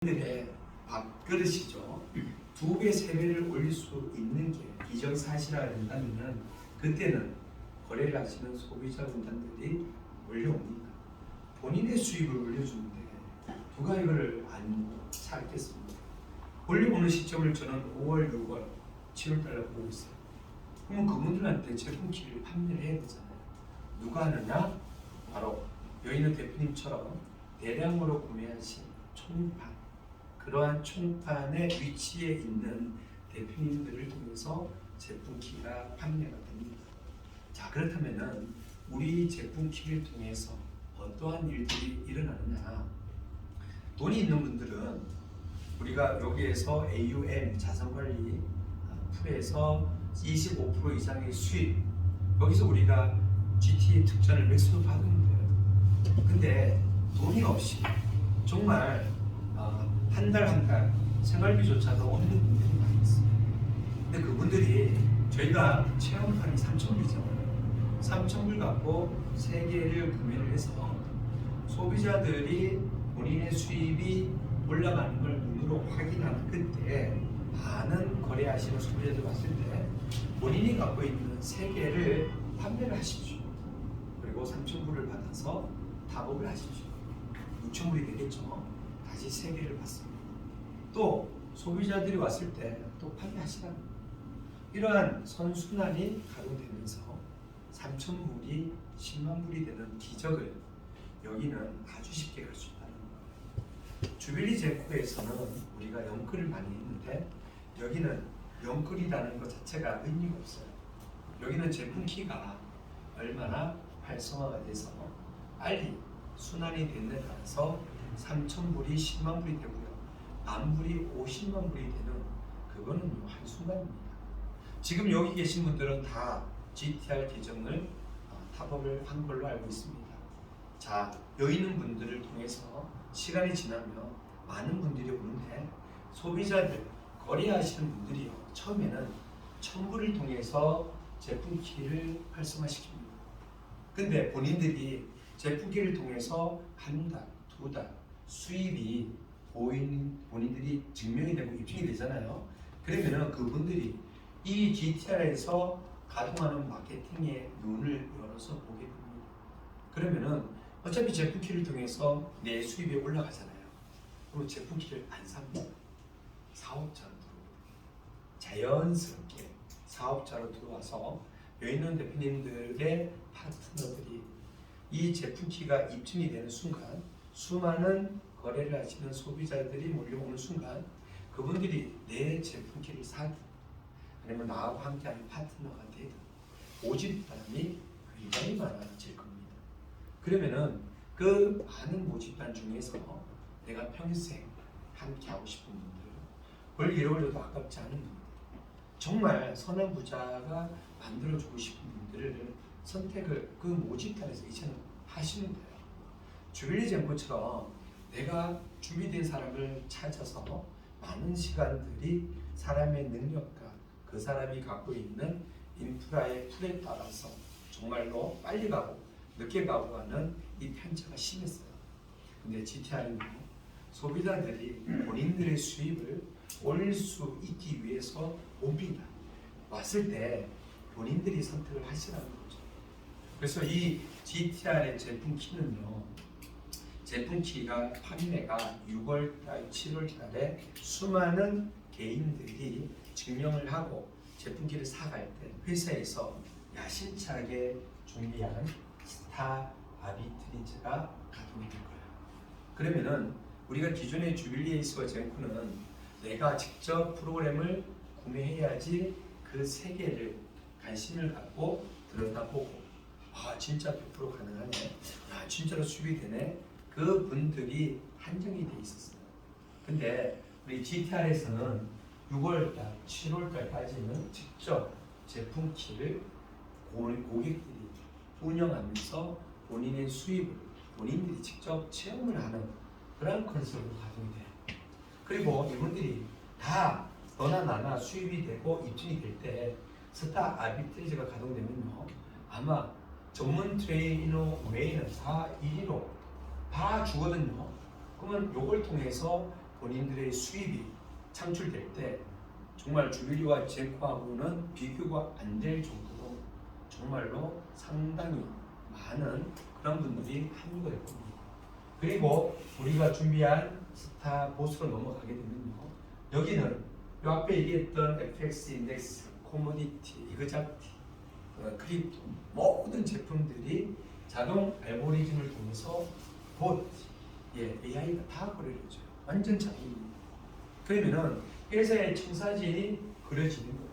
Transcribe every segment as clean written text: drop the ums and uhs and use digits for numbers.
들의 밥그릇이죠. 2배, 3배를 올릴 수 있는 게 기정사실화가 된다면 그때는 거래를 하시는 소비자분들이 몰려옵니다. 본인의 수입을 올려주는데 누가 이거를 안 사겠습니까? 올려오는 시점을 저는 5월, 6월, 7월 달로 보고 있어요. 그러면 그분들한테 제품키를 판매를 해야 되잖아요. 누가 하느냐? 바로 여기 있는 대표님처럼 대량으로 구매하신 총판, 그러한 총판의 위치에 있는 대표님들을 통해서 제품키가 판매가 됩니다. 자, 그렇다면은 우리 제품키를 통해서 어떠한 일들이 일어나느냐? 돈이 있는 분들은 우리가 여기에서 AUM 자산관리 풀에서 25% 이상의 수익, 여기서 우리가 GTA 특전을 맥스로 받으면 돼요. 근데 돈이 없이 정말 한 달 한 달 생활비조차도 없는 분들이 많이 있어요. 근데 그분들이 저희가 체험판이 3,000불이잖아요. 3,000불 갖고 3개를 구매를 해서 소비자들이 본인의 수입이 올라가는 걸 눈으로 확인하는 그때 많은 거래하시는 소비자들 봤을 때 본인이 갖고 있는 3개를 판매를 하십시오. 그리고 3,000불을 받아서 탑업을 하십시오. 6,000불이 되겠죠. 다시 3개를 받습니다. 또 소비자들이 왔을 때 또 판매하시라는 이러한 선순환이 가동되면서 3,000불이 10만 불이 되는 기적을 여기는 아주 쉽게 갈 수 있다는 거예요. 주빌리 제코에서는 우리가 영끌을 많이 했는데 여기는 영끌이라는 것 자체가 의미가 없어요. 여기는 제품 키가 얼마나 활성화가 돼서 빨리 순환이 됐느냐에 따라서 3,000불이 10만 불이 되고요. 만 불이 50만 불이 되는 그거는 한순간입니다. 지금 여기 계신 분들은 다 GTR 계정을 탑업을 한 걸로 알고 있습니다. 자, 여기 있는 분들을 통해서 시간이 지나면 많은 분들이 오는데 소비자들, 거래하시는 분들이요. 처음에는 1,000불을 통해서 제품키를 활성화시킵니다. 근데 본인들이 제품키를 통해서 한 달, 2달 수입이 본인들이 증명이 되고 입증이 되잖아요. 그러면은 그분들이 이 GTR에서 가동하는 마케팅의 눈을 열어서 보게 됩니다. 그러면은 어차피 제품키를 통해서 내 수입이 올라가잖아요. 그럼 제품키를 안 삽니다. 사업자로 들어오고 자연스럽게 사업자로 들어와서 여기 있는 대표님들의 파트너들이 이 제품키가 입증이 되는 순간 수많은 거래를 하시는 소비자들이 몰려오는 순간 그분들이 내 제품키를 사든 아니면 나하고 함께하는 파트너가 되든 모집단이 굉장히 많아질 겁니다. 그러면은 그 많은 모집단 중에서 내가 평생 함께하고 싶은 분들, 월 1억을 줘도 아깝지 않은 분들, 정말 선한 부자가 만들어주고 싶은 분들을 선택을 그 모집단에서 이제는 하시면 돼요. 주빌리 젠코처럼 내가 준비된 사람을 찾아서 많은 시간들이 사람의 능력과 그 사람이 갖고 있는 인프라의 풀에 따라서 정말로 빨리 가고 늦게 가고 하는 이 편차가 심했어요. 근데 GTR은 소비자들이 본인들의 수입을 올릴 수 있기 위해서 옵니다. 왔을 때 본인들이 선택을 하시라는 거죠. 그래서 이 GTR의 제품키는요, 제품키가 판매가 6월달, 7월달에 수많은 개인들이 증명을 하고 제품키를 사갈 때 회사에서 야심차게 준비한 스타 아비트리지가 가동이 될 거예요. 그러면은 우리가 기존의 주빌리에이스와 젠코는 내가 직접 프로그램을 구매해야지 그 세계를 관심을 갖고 들여다보고 진짜 100% 가능하네, 진짜로 수입이 되네, 그 분들이 한정이 돼 있었어요. 근데 우리 GTR에서는 6월달, 7월달까지는 직접 제품키를 고객들이 운영하면서 본인의 수입을 본인들이 직접 체험을 하는 그런 컨셉으로 가동이 돼요. 그리고 이분들이 다 너나 나나 수입이 되고 입증이 될 때 스타 아비트리지가 가동되면요, 아마 전문 트레이너 외에는 다 1위로 다 주거든요. 그러면 요걸 통해서 본인들의 수입이 창출될 때 정말 주빌리와 제코하고는 비교가 안 될 정도로 정말로 상당히 많은 그런 분들이 합류가 될 겁니다. 그리고 우리가 준비한 스타 보스로 넘어가게 되면요, 여기는 요 앞에 얘기했던 FX 인덱스, 코모디티, 이그자티, 크립토 모든 제품들이 자동 알고리즘을 통해서 봇, AI가 다 거래를 해줘요. 완전 자동입니다. 그러면은 회사의 청사진이 그려지는 거예요.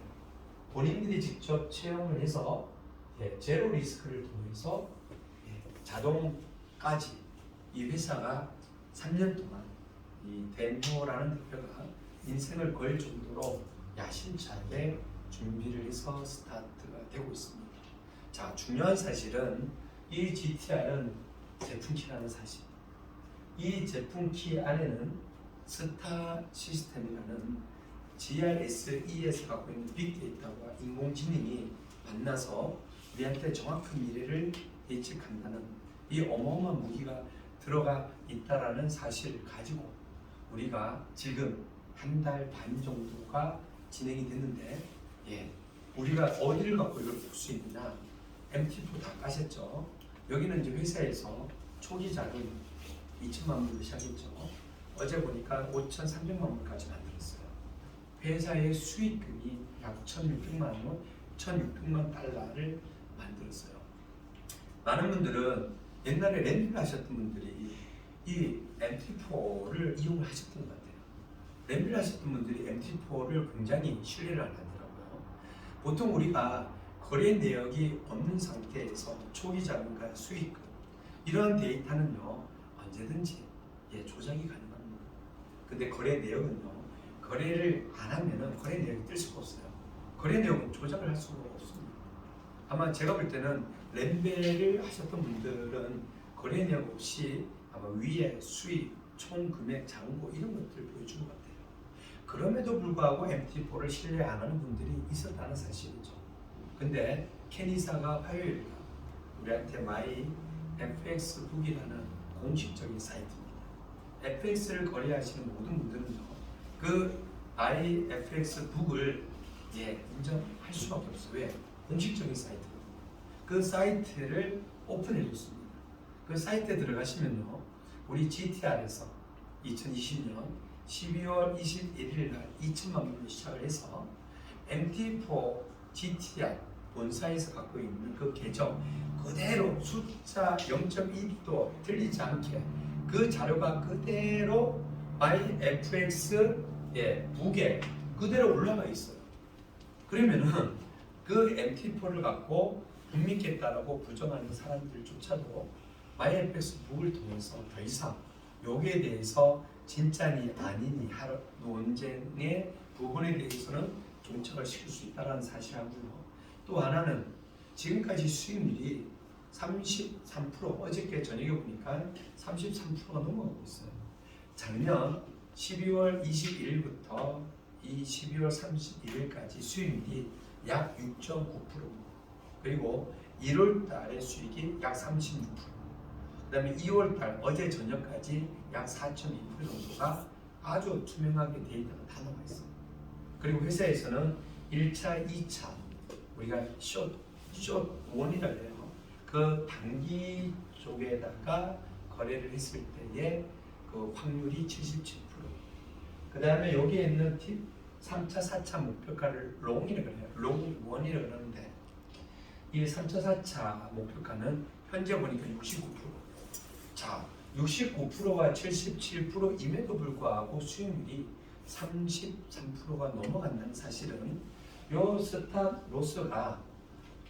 본인들이 직접 체험을 해서 제로 리스크를 통해서 자동까지 이 회사가 3년 동안 이 덴호라는 대표가 인생을 걸 정도로 야심차게 준비를 해서 스타트가 되고 있습니다. 자, 중요한 사실은 이 GTR은 제품키라는 사실. 이 제품키 안에는 스타 시스템이라는 GRSE에서 갖고 있는 빅데이터와 인공지능이 만나서 우리한테 정확한 미래를 예측한다는 이 어마어마한 무기가 들어가 있다라는 사실을 가지고 우리가 지금 한 달 반 정도가 진행이 됐는데, 우리가 어디를 갖고 이걸 볼 수 있느냐? MT4 다 까셨죠? 여기는 이제 회사에서 초기 자금 2천만 불로 시작했죠. 어제 보니까 5,300만 불까지 만들었어요. 회사의 수익금이 약 1,600만 원, 1,600만 달러를 만들었어요. 많은 분들은 옛날에 렌트를 하셨던 분들이 이 MT4를 이용하셨던 것 같아요. 렌트를 하셨던 분들이 MT4를 굉장히 신뢰를 안 하더라고요. 보통 우리가 거래 내역이 없는 상태에서 초기 자금과 수익금 이러한 데이터는요 언제든지 조작이 가능합니다. 근데 거래 내역은요 거래를 안 하면은 거래 내역이 뜰 수가 없어요. 거래 내역은 조작을 할 수가 없습니다. 아마 제가 볼 때는 렌벨을 하셨던 분들은 거래 내역 없이 아마 위에 수익, 총 금액, 잔고 이런 것들을 보여준 것 같아요. 그럼에도 불구하고 MT4를 신뢰 안 하는 분들이 있었다는 사실이죠. 근데 케니사가 화요일 우리한테 마이 FX북이라는 공식적인 사이트입니다. FX를 거래하시는 모든 분들은요, 그 마이 FX북을 인정할 수밖에 없어요. 왜? 공식적인 사이트거든요. 그 사이트를 오픈해 줬습니다. 그 사이트에 들어가시면요, 우리 GTR에서 2020년 12월 21일 날 2천만 불로 시작을 해서 MT4 GTR 본사에서 갖고 있는 그 계정 그대로 숫자 0.2도 틀리지 않게 그 자료가 그대로 MyFX 북에 그대로 올라가 있어요. 그러면은 그 MT4를 갖고 못 믿겠다라고 부정하는 사람들조차도 MyFX 북을 통해서 더 이상 여기에 대해서 진짜니 아니니 할 논쟁의 부분에 대해서는 종착을 시킬 수 있다는 사실하고요. 또 하나는 지금까지 수익률이 33%, 어저께 저녁에 보니까 33%가 넘어가고 있어요. 작년 12월 21일부터 이 12월 31일까지 수익률이 약 6.9%, 그리고 1월 달의 수익이 약 36%, 그 다음에 2월 달 어제 저녁까지 약 4.2% 정도가 아주 투명하게 데이터가 다 나와 있어요. 그리고 회사에서는 1차, 2차 우리가 숏 원이라고 해요. 그 단기 쪽에다가 거래를 했을 때의 그 확률이 77%. 그 다음에 여기에 있는 팁 3차, 4차 목표가를 롱이라고 해요. 롱 원이라고 하는데 이 3차, 4차 목표가는 현재 보니까 69%. 자, 69%와 77%임에도 불구하고 수익률이 33%가 넘어간다는 사실은 요 스타 로스가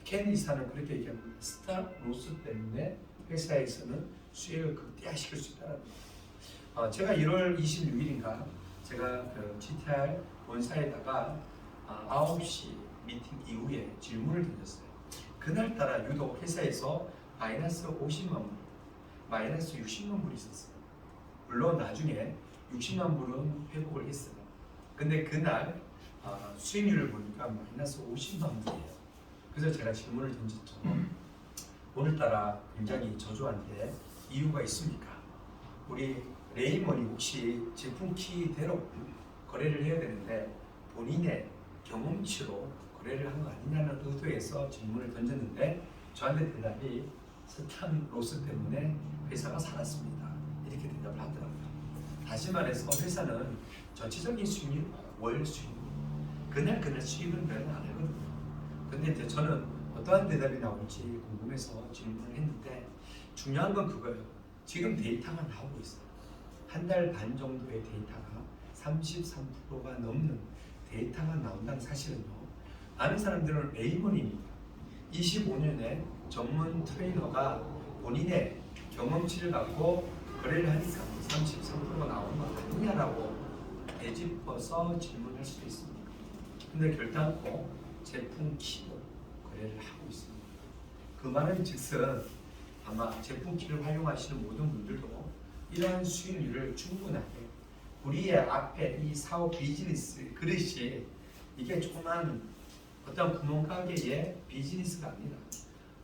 케니사는 그렇게 얘기합니다. 스타 로스 때문에 회사에서는 수익을 극대화시킬 수 있다는 겁니다. 제가 1월 26일인가 제가 그 GTR 본사에다가 9시 미팅 이후에 질문을 던졌어요. 그날따라 유독 회사에서 마이너스 50만 불, 마이너스 60만 불이 있었어요. 물론 나중에 60만 불은 회복을 했어요. 근데 그날 수익률을 보니까 마이너스 50만 불이에요. 그래서 제가 질문을 던졌죠. 오늘따라 굉장히 저조한데 이유가 있습니까? 우리 레이먼이 혹시 제품 키대로 거래를 해야 되는데 본인의 경험치로 거래를 한 거 아니냐는 의도에서 질문을 던졌는데 저한테 대답이 스탑 로스 때문에 회사가 살았습니다. 이렇게 대답을 하더라고요. 다시 말해서 회사는 전체적인 수익률, 월 수익률, 그날 수익은 별로 안 하거든요. 근데 이제 저는 어떠한 대답이 나올지 궁금해서 질문을 했는데 중요한 건 그거예요. 지금 데이터가 나오고 있어요. 한 달 반 정도의 데이터가 33%가 넘는 데이터가 나온다는 사실은요. 많은 사람들은 레이먼입니다. 25년에 전문 트레이너가 본인의 경험치를 갖고 거래를 하니까 33%가 나오는 거 아니냐라고 되짚어서 질문할 수도 있습니다. 근데 결단코 제품 키로 거래를 하고 있습니다. 그 말은 즉슨 아마 제품 키를 활용하시는 모든 분들도 이러한 수익률을 충분하게 우리의 앞에 이 사업 비즈니스 그릇이 이게 조그만 어떤 구멍가게의 비즈니스가 아니라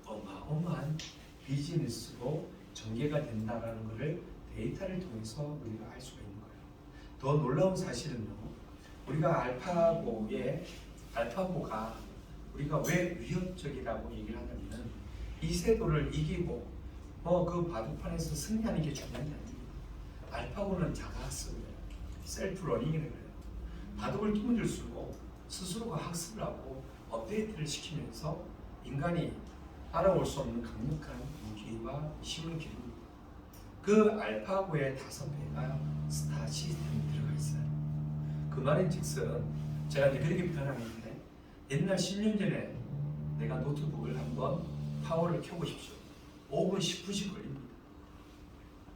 어마어마한 비즈니스로 전개가 된다라는 것을 데이터를 통해서 우리가 알 수가 있는 거예요. 더 놀라운 사실은요. 우리가 알파고가 우리가 왜 위협적이라고 얘기를 하냐면 이세돌을 이기고 그 바둑판에서 승리하는 게 중요한 게 아닙니다. 알파고는 자가학습이에요. 셀프 러닝이라고 해요. 바둑을 끼워줄수록 스스로가 학습을 하고 업데이트를 시키면서 인간이 알아올 수 없는 강력한 무기와 힘을 기릅니다. 그 알파고의 5배가 스타 시스템에 들어가 있어요. 그 말인 즉슨 제가 이제 그렇게 표현하는데 옛날 10년 전에 내가 노트북을 한번 파워를 켜보십시오. 5분, 10분씩 걸립니다.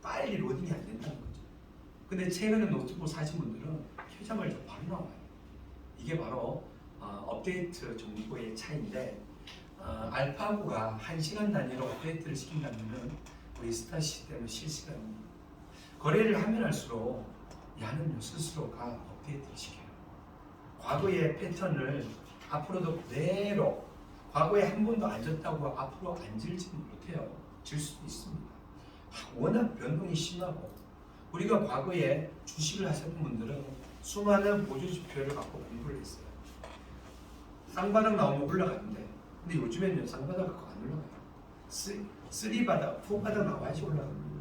빨리 로딩이 안 된다는 거죠. 근데 최근에 노트북 사신 분들은 켜자마자 바로 나와요. 이게 바로 업데이트 정도의 차이인데 알파고가 1시간 단위로 업데이트를 시킨다면 우리 스타 시스템은 실시간입니다. 거래를 하면 할수록 야는 스스로가 업데이트를 시켜요. 과거의 패턴을 앞으로도 그대로 과거에 한 번도 안 졌다고 앞으로 안 질지는 못해요. 질 수도 있습니다. 워낙 변동이 심하고 우리가 과거에 주식을 하셨던 분들은 수많은 보조지표를 갖고 공부를 했어요. 쌍바닥 나오면 올라가는데 근데 요즘에는 쌍바닥 갖고 안 올라가요. 3바닥, 4바닥 나와야지 올라갑니다.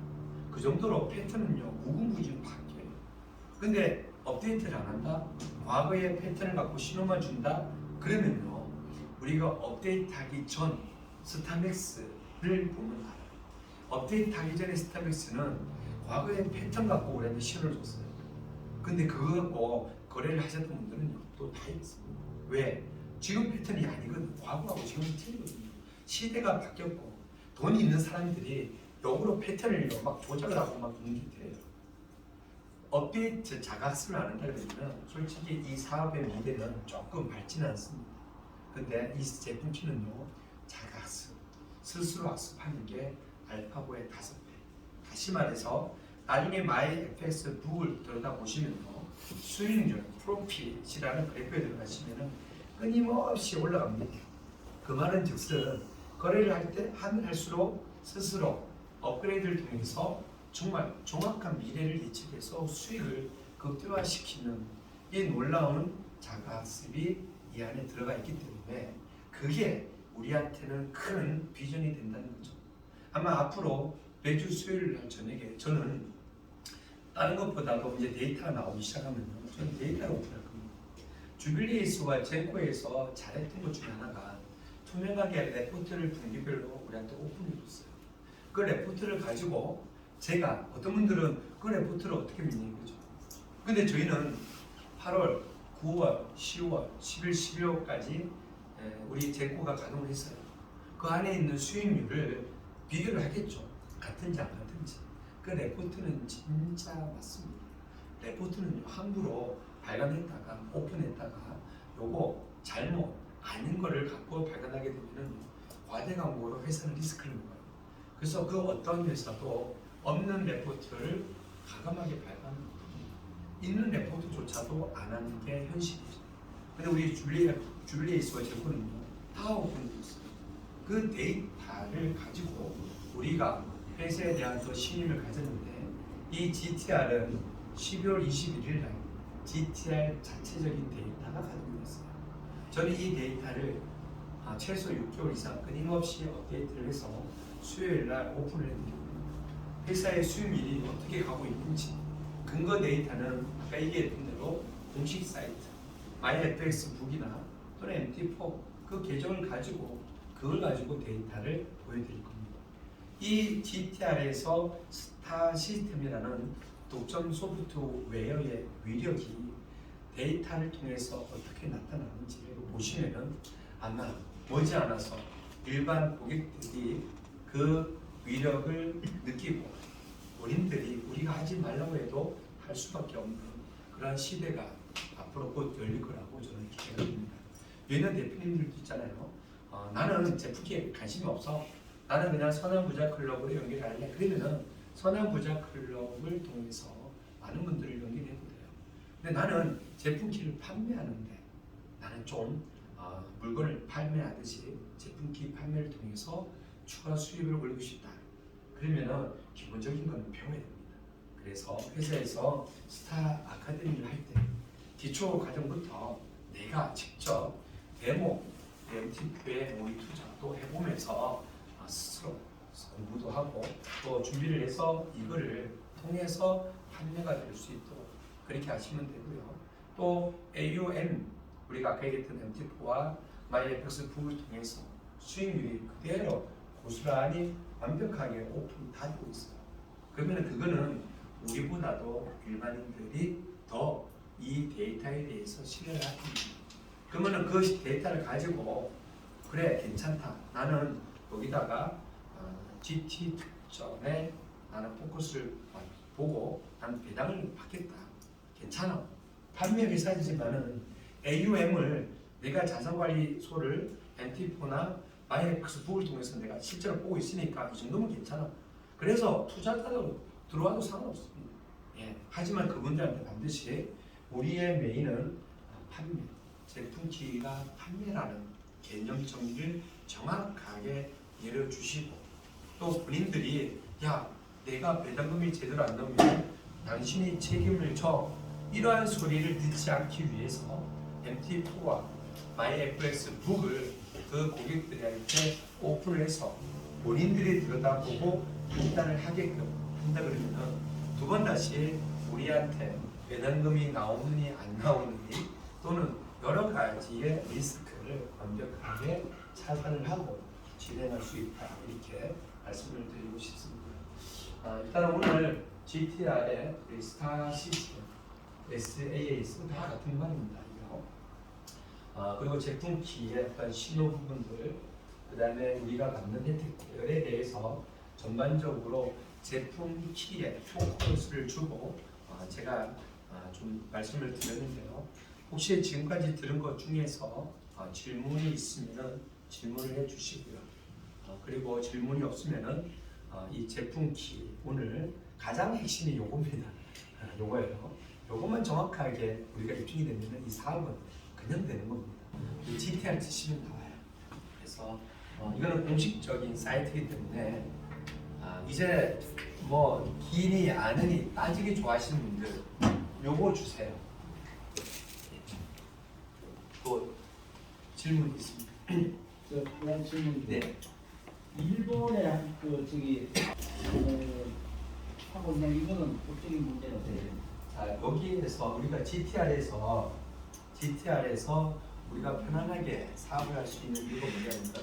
그 정도로 패턴은요 무궁무진 바뀌어요. 근데 업데이트를 안 한다? 과거의 패턴을 갖고 신호만 준다? 그러면요 우리가 업데이트하기 전 스타맥스를 보면 알아요. 업데이트하기 전에 스타맥스는 과거의 패턴 갖고 우리한테 신호를 줬어요. 근데 그거 갖고 거래를 하셨던 분들은 또 다 있습니다. 왜? 지금 패턴이 아니거든요. 과거하고 지금은 틀리거든요. 시대가 바뀌었고 돈이 있는 사람들이 역으로 패턴을 막 조작을 하고 막 움직여요. 업데이트 자각습을 안 한다 그러면 솔직히 이 사업의 미래는 조금 밝지는 않습니다. 근데 이 제품 키는요 자각습, 스스로 학습하는 게 알파고의 5배. 다시 말해서 나중에 마이FX 북을 들여다보시면요 수익률, 프로핏이라는 그래프에 들어가시면 끊임없이 올라갑니다. 그 말은 즉슨 거래를 할 때 할수록 스스로 업그레이드를 통해서 정말 정확한 미래를 예측해서 수익을 극대화시키는 이 놀라운 자가학습이 이 안에 들어가 있기 때문에 그게 우리한테는 큰 비전이 된다는 거죠. 아마 앞으로 매주 수요일 날 저녁에 저는 다른 것보다도 이제 데이터가 나오기 시작하면요 저는 데이터를 오픈할 겁니다. 주빌리에이스와 젠코에서 잘했던 것 중에 하나가 투명하게 레포트를 분기별로 우리한테 오픈해줬어요. 그 레포트를 가지고 제가 어떤 분들은 그 레포트를 어떻게 믿는 거죠. 근데 저희는 8월, 9월, 10월, 11, 12월까지 우리 젠코가 가동을 했어요. 그 안에 있는 수익률을 비교를 하겠죠. 같은지 안 같은지. 그 레포트는 진짜 맞습니다. 레포트는 함부로 발간했다가 오픈했다가 요거 잘못 아닌 거를 갖고 발간하게 되면 과대 광고로 회사는 리스크를 먹어요. 그래서 그 어떤 회사도 없는 레포트를 과감하게 발간합니다. 있는 레포트조차도 안 하는 게 현실이죠. 근데 우리 주빌리에이스와 제코는요 다 오픈되어 있어요. 그 데이터를 가지고 우리가 회사에 대한 또 신임을 가졌는데 이 GTR은 12월 21일 날 GTR 자체적인 데이터가 가동됐어요. 저는 이 데이터를 최소 6개월 이상 끊임없이 업데이트를 해서 수요일 날 오픈을 했는데 회사의 수익률이 어떻게 가고 있는지 근거 데이터는 아까 얘기했던 대로 공식 사이트 MyFX북이나 또는 MT4 그 계정을 가지고 그걸 가지고 데이터를 보여드릴 겁니다. 이 GTR에서 스타 시스템이라는 독점 소프트웨어의 위력이 데이터를 통해서 어떻게 나타나는지를 보시면은 아마 머지않아서 일반 고객들이 그 위력을 느끼고 본인들이 우리가 하지 말라고 해도 할 수밖에 없는 그런 시대가 앞으로 곧 열릴 거라고 저는 기대가 됩니다. 예는 대표님들도 있잖아요. 나는 제품기에 관심이 없어. 나는 그냥 선한부자클럽으로 연결할래. 그러면은 선한부자클럽을 통해서 많은 분들을 연결해도 돼요. 근데 나는 제품키를 판매하는데 나는 좀 물건을 판매하듯이 제품키 판매를 통해서 추가 수입을 올리고 싶다. 그러면은 기본적인 건 배워야 됩니다. 그래서 회사에서 스타 아카데미를 할 때 기초 과정부터 내가 직접 데모, MT표의 모의 투자도 해보면서 스스로 공부도 하고 또 준비를 해서 이거를 통해서 판매가 될 수 있도록 그렇게 하시면 되고요. 또 AUM 우리가 아까 얘기했던 MT4와 MyFX북을 통해서 수익률이 그대로 고스란히 완벽하게 오픈이 다 되고 있어요. 그러면 그거는 우리보다도 일반인들이 더 이 데이터에 대해서 신뢰를 하게 됩니다. 그러면 그 데이터를 가지고 그래 괜찮다. 나는 여기다가 GT 특점에 나는 포커스를 보고 나는 배당을 받겠다. 괜찮아. 판매 회사이지만은 AUM을 내가 자산관리소를 MT4나 MyFX북을 통해서 내가 실제로 보고 있으니까 이 정도면 괜찮아. 그래서 투자자도 들어와도 상관없습니다. 예. 하지만 그분들한테 반드시 우리의 메인은 판매, 제품키가 판매라는 개념 정리를 정확하게 내려주시고 또 본인들이 야 내가 배당금이 제대로 안 나오면 당신이 책임을 져 이러한 소리를 듣지 않기 위해서 MT4와 MyFX북을 그 고객들한테 오픈을 해서 본인들이 들여다보고 판단을 하게끔 한다 그러면 두 번 다시 우리한테 배당금이 나오느니 안 나오느니 또는 여러 가지의 리스크를 완벽하게 차단을 하고 진행할 수 있다 이렇게 말씀을 드리고 싶습니다. 일단 오늘 GTR의 스타 시스템 SaaS 다 같은 말입니다. 그리고 제품 키의 어떤 신호 부분들, 그 다음에 우리가 받는 혜택들에 대해서 전반적으로 제품 키에 포커스를 주고 제가 좀 말씀을 드렸는데요. 혹시 지금까지 들은 것 중에서 질문이 있으면 질문을 해주시고요. 그리고 질문이 없으면은 이 제품 키 오늘 가장 핵심이 요겁니다. 요거예요. 요것만 정확하게 우리가 입증이 되면 이 사업은 그냥 되는 겁니다. 이 GTR 치시면 나와요. 그래서 이거는 공식적인 사이트이기 때문에 이제 뭐 기니 아느니 따지기 좋아하시는 분들 요거 주세요. 또 질문 있습니다. 그냥 질문. 네. 일본의 하고 있는 이거는 법적인 문제는 어때요? 자 여기에서 우리가 GTR에서 우리가 편안하게 사업을 할 수 있는 이유가 뭐냐면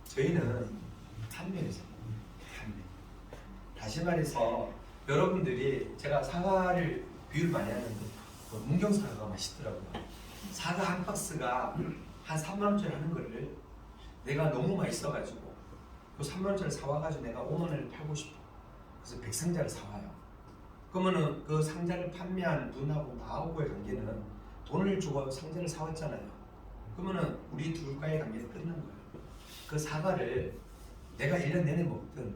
저희는 판매회사입니다. 판매. 다시 말해서 여러분들이 제가 사과를 비유를 많이 하는데 문경 사과가 맛있더라고요. 사과 한 박스가 한 3만 원짜리 하는 거를 내가 너무 맛있어가지고 그 3만 원짜리 사와가지고 내가 5만 원을 팔고 싶어. 그래서 100상자를 사와요. 그러면은 그 상자를 판매한 분하고 나하고의 관계는 돈을 주고 상자를 사왔잖아요. 그러면은 우리 둘과의 관계는 끝난 거예요. 그 사과를 내가 1년 내내 먹든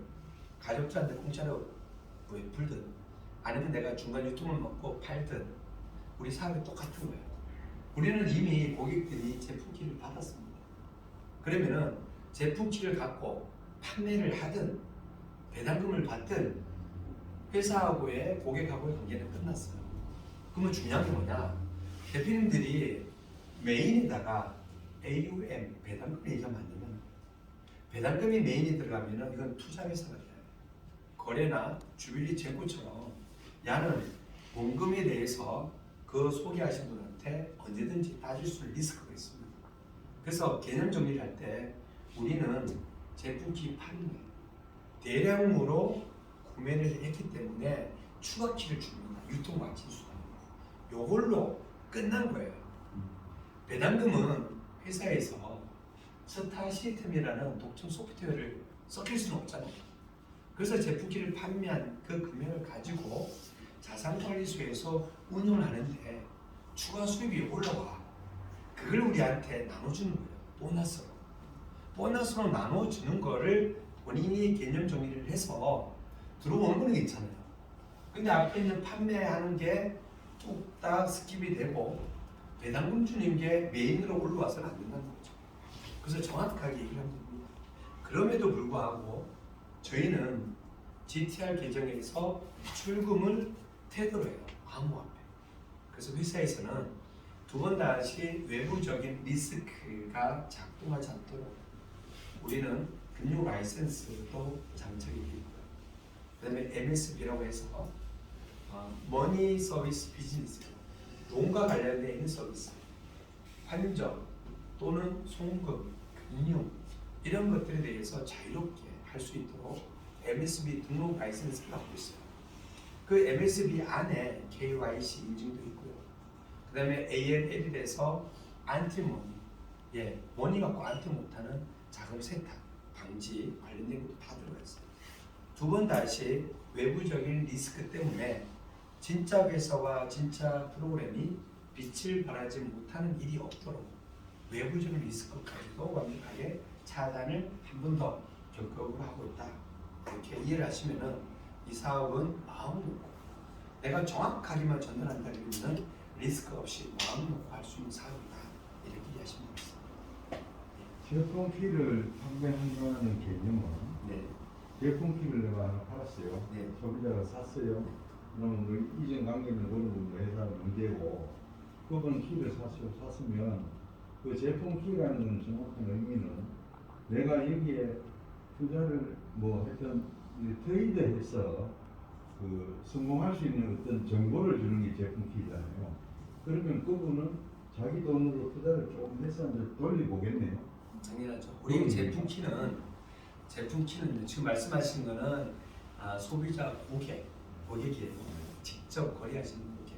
가족들한테 공짜로 베풀든 아니면 내가 중간 유통을 먹고 팔든 우리 사업이 똑같은 거예요. 우리는 이미 고객들이 제품키를 받았습니다. 그러면은 제품키를 갖고 판매를 하든 배당금을 받든 회사하고의 고객하고의 관계는 끝났어요. 그러면 중요한 게 뭐냐? 대표님들이 메인에다가 AUM 배당금 얘기하면 안 되면 배당금이 메인이 들어가면은 이건 투자 회사가 돼요. 거래나 주빌리 재고처럼 야는 원금에 대해서 그 소개하신 분한테 언제든지 따질 수 있는 리스크가 있습니다. 그래서 개념 정리를 할 때 우리는 제품키 판매 대량으로 구매를 했기 때문에 추가 키를 줍니다. 유통마진 수단. 요걸로 끝난 거예요. 배당금은 회사에서 스타 시스템이라는 독점 소프트웨어를 섞일 수는 없잖아요. 그래서 제품키를 판매한 그 금액을 가지고 자산관리소에서 운영을 하는데 추가 수입이 올라와. 그걸 우리한테 나눠주는 거예요. 보너스로. 보너스로 나눠주는 거를 본인이 개념 정리를 해서 들어오는 거는 괜찮아요. 근데 앞에 있는 판매하는 게 뚝딱 스킵이 되고 배당금 주는 게 메인으로 올라와서는 안 된다는 거죠. 그래서 정확하게 얘기를 하면 됩니다. 그럼에도 불구하고 저희는 GTR 계정에서 출금을 태도로 해요. 암호화폐. 그래서 회사에서는 두 번 다시 외부적인 리스크가 작동하지 않도록 우리는 금융 라이센스도 장착이 되어 있고요. 그 다음에 MSB라고 해서 머니 서비스 비즈니스, 돈과 관련되어 있는 서비스, 환전 또는 송금, 금융 이런 것들에 대해서 자유롭게 할 수 있도록 MSB 등록 라이센스를 갖고 있어요. 그 MSB 안에 KYC 인증도 있고요. 그 다음에 AML에서 안티머니, 머니 갖고 안티 못하는 자금 세탁, 방지 관련된 것도 다 들어가 있어요. 두 번 다시 외부적인 리스크 때문에 진짜 회사와 진짜 프로그램이 빛을 발하지 못하는 일이 없도록 외부적인 리스크까지도 완벽하게 차단을 한 번 더 적극적으로 하고 있다. 이렇게 이해를 하시면은 이 사업은 마음 놓고 내가 정확하게만 전달한다면 리스크 없이 마음 놓고 할 수 있는 사업이다. 이렇게 이해하시면 되겠습니다. 제품키를 판매한다는 개념은 네. 제품키를 내가 하나 팔았어요. 네. 소비자가 샀어요. 그러면 그 이전 관계는 어느 회사 문제고 그분 키를 샀으면 그 제품키라는 건 정확한 의미는 내가 여기에 투자를 뭐 하여튼 트레이드해서 그 성공할 수 있는 어떤 정보를 주는 게 제품키잖아요. 그러면 그분은 자기 돈으로 투자를 조금 해서 이제 돌려보겠네요. 당연하죠. 우리 제품키는 지금 말씀하신 거는 소비자 고객이에요. 직접 거래하시는 고객.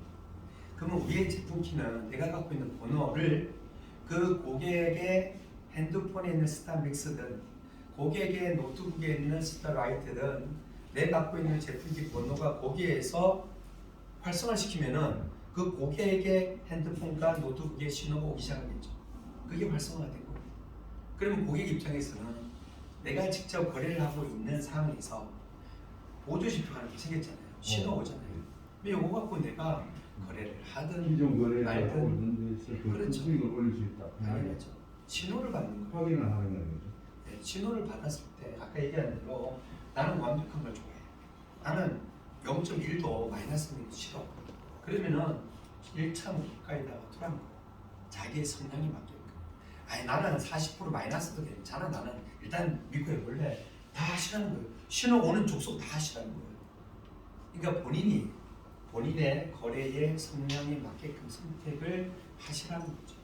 그러면 우리의 제품키는 내가 갖고 있는 번호를 그 고객의 핸드폰에 있는 스타맥스든 고객의 노트북에 있는 스타라이트든 내가 갖고 있는 제품키 번호가 거기에서 활성화시키면은 그 고객의 핸드폰과 노트북에 신호가 오기 시작하겠죠. 그게 활성화가 된 거예요. 그러면 고객 입장에서는 내가 직접 거래를 하고 있는 상황에서 보조지표가 이렇게 생겼잖아요. 신호 오잖아요. 근데 이거 갖고 내가 거래를 하든 기존 거래를 하고 말든 있는 데서 그 그렇죠. 수익을 올릴 수 있다. 당연하죠. 신호를 받는 거예요. 확인을 하는 거죠. 네, 신호를 받았을 때 아까 얘기한 대로 나는 완벽한 걸 좋아해. 나는 0.1도 마이너스는 싫어. 그러면은 1차 가까이다가 투란 거. 자기의 성향이 바뀌는 거. 아니 나는 40% 마이너스도 괜찮아. 나는 일단 믿고 해볼래. 다 하시라는 거예요. 신호 오는 족속 다 하시라는 거예요. 그러니까 본인의 거래의 성향에 맞게끔 선택을 하시라는 거죠.